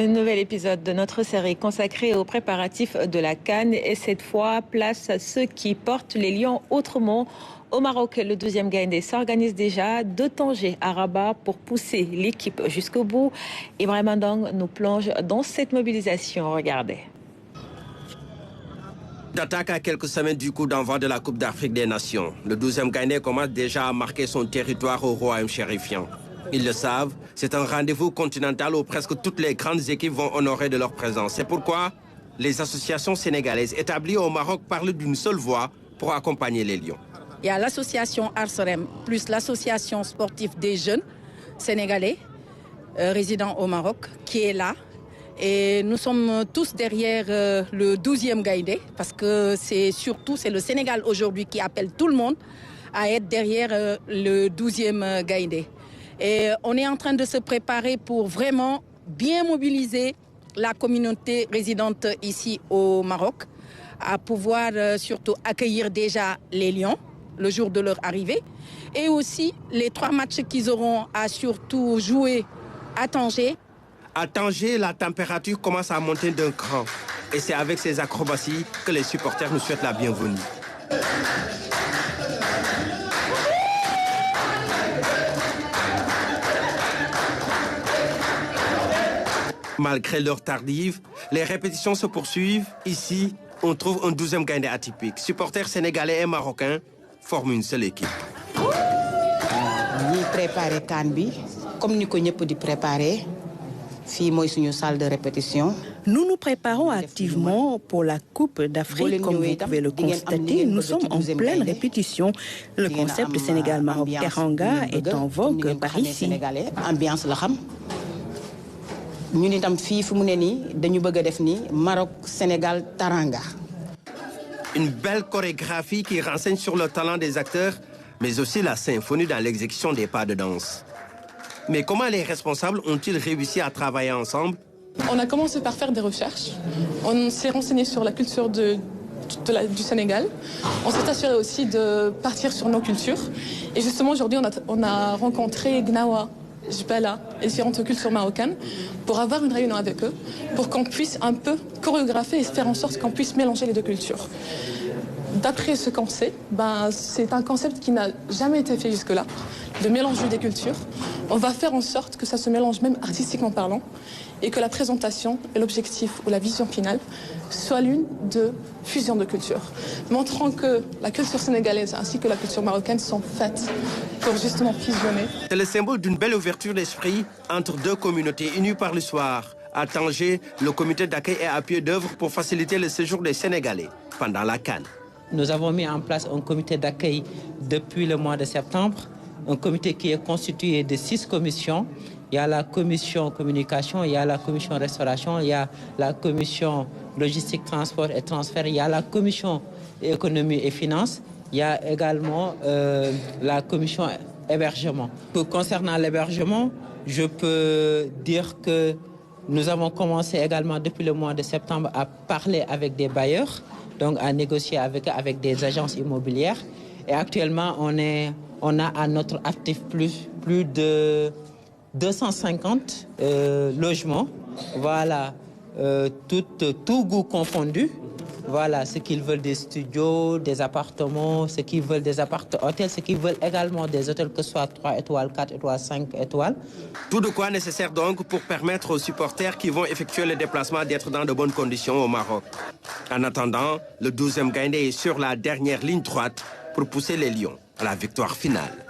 Un nouvel épisode de notre série consacrée aux préparatifs de la CAN et cette fois, place à ceux qui portent les lions autrement. Au Maroc, le 12e Gaïndé s'organise déjà de Tanger à Rabat pour pousser l'équipe jusqu'au bout. Ibrahim Ndong nous plonge dans cette mobilisation. Regardez. D'attaque à quelques semaines du coup d'envoi de la Coupe d'Afrique des Nations, le 12e Gaïndé commence déjà à marquer son territoire au royaume chérifiant. Ils le savent, c'est un rendez-vous continental où presque toutes les grandes équipes vont honorer de leur présence. C'est pourquoi les associations sénégalaises établies au Maroc parlent d'une seule voix pour accompagner les Lions. Il y a l'association Arsorem plus l'association sportive des jeunes sénégalais résidant au Maroc qui est là. Et nous sommes tous derrière le 12e Gaïndé parce que c'est le Sénégal aujourd'hui qui appelle tout le monde à être derrière le 12e Gaïndé. Et on est en train de se préparer pour vraiment bien mobiliser la communauté résidente ici au Maroc, à pouvoir surtout accueillir déjà les Lions le jour de leur arrivée, et aussi les 3 matchs qu'ils auront à surtout jouer à Tanger. À Tanger, la température commence à monter d'un cran. Et c'est avec ces acrobaties que les supporters nous souhaitent la bienvenue. Malgré l'heure tardive, les répétitions se poursuivent. Ici, on trouve un 12e Gaïndé atypique. Supporters sénégalais et marocains forment une seule équipe. Nous préparons CAN comme nous connaissons préparer. Ici, salle de répétition. Nous nous préparons activement pour la Coupe d'Afrique. Comme vous pouvez le constater, nous sommes en pleine répétition. Le concept Sénégal-Maroc Teranga est en vogue par ici. Ambiance la xam. Nous itam fi fu mu ne ni dañu bëgg def ni Maroc Sénégal Teranga. Une belle chorégraphie qui renseigne sur le talent des acteurs, mais aussi la symphonie dans l'exécution des pas de danse. Mais comment les responsables ont-ils réussi à travailler ensemble? On a commencé par faire des recherches. On s'est renseigné sur la culture du Sénégal. On s'est assuré aussi de partir sur nos cultures. Et justement, aujourd'hui, on a rencontré Gnawa, Jbala et différentes cultures marocaines pour avoir une réunion avec eux, pour qu'on puisse un peu chorégraphier et faire en sorte qu'on puisse mélanger les 2 cultures. D'après ce qu'on sait, c'est un concept qui n'a jamais été fait jusque-là, de mélanger des cultures. On va faire en sorte que ça se mélange même artistiquement parlant et que la présentation et l'objectif ou la vision finale soit l'une de fusion de cultures, montrant que la culture sénégalaise ainsi que la culture marocaine sont faites pour justement fusionner. C'est le symbole d'une belle ouverture d'esprit entre 2 communautés unies par l'histoire. À Tanger, le comité d'accueil est à pied d'œuvre pour faciliter le séjour des Sénégalais pendant la CAN. Nous avons mis en place un comité d'accueil depuis le mois de septembre, un comité qui est constitué de 6 commissions. Il y a la commission communication, il y a la commission restauration, il y a la commission logistique, transport et transfert, il y a la commission économie et finances, il y a également la commission hébergement. Concernant l'hébergement, je peux dire que nous avons commencé également depuis le mois de septembre à parler avec des bailleurs, donc à négocier avec des agences immobilières. Et actuellement, on a à notre actif plus de 250 logements. Voilà, tout goût confondu. Voilà, ceux qui veulent des studios, des appartements, ceux qui veulent des hôtels, ceux qui veulent également des hôtels que ce soit 3 étoiles, 4 étoiles, 5 étoiles. Tout de quoi nécessaire donc pour permettre aux supporters qui vont effectuer le déplacement d'être dans de bonnes conditions au Maroc. En attendant, le 12e Gaïndé est sur la dernière ligne droite pour pousser les Lions à la victoire finale.